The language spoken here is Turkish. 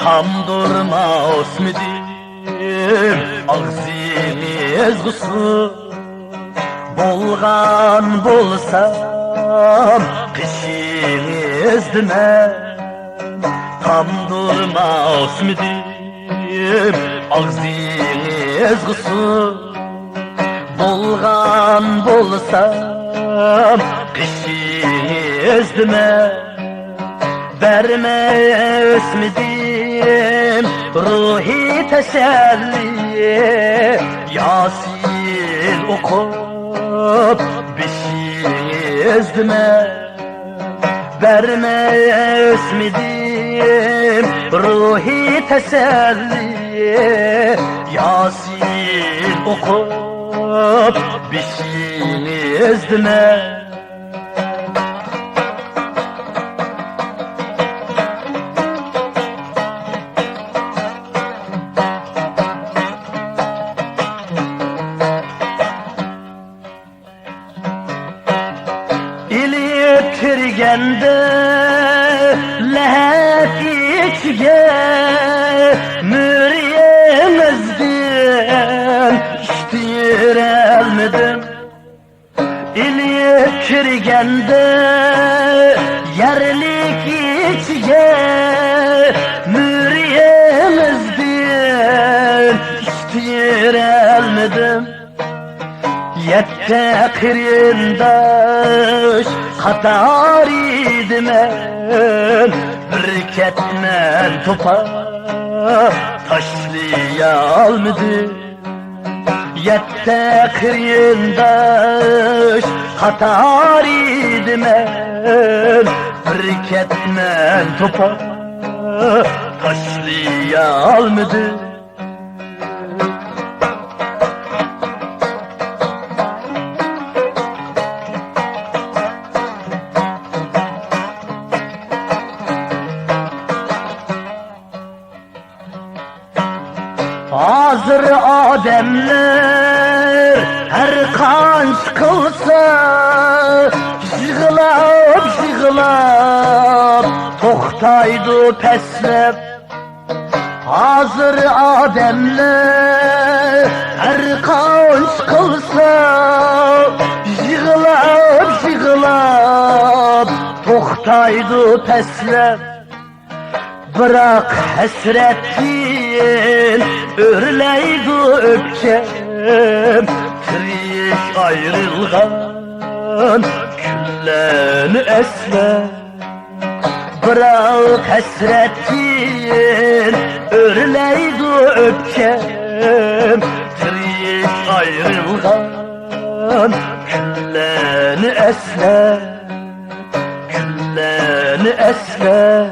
tam durmaz midir ağzınız kusu? Bolgan bolsam kışınız dime, tam durmaz midir ağzınız kusu? Bolgan bolsam kışınız dime, vermez midim ruhi teselli? Yasin okup bişiniz dime, vermez midim ruhi teselli? Yasin okup bişiniz dime. İlip kirgende lehet içge müriyemezdim, iştirelmedim. İlip kirgende yerlik içge müriyemezdim, iştirelmedim. Yette kırındaş katar idim ben, biriketmen topa taşlayalmadı. Yette kırındaş katar idim ben, biriketmen topa taşlayalmadı. Hazır ademler her kanç kılsa, yığılap toktaydı peslep. Hazır ademler her kanç kılsa, yığılap toktaydı peslep. Bırak hasretin örleydi öpkem, tirik ayrılgan küllerini esle. Bırak hasretin örleydi öpkem, tirik ayrılgan küllerini esle, küllerini esle.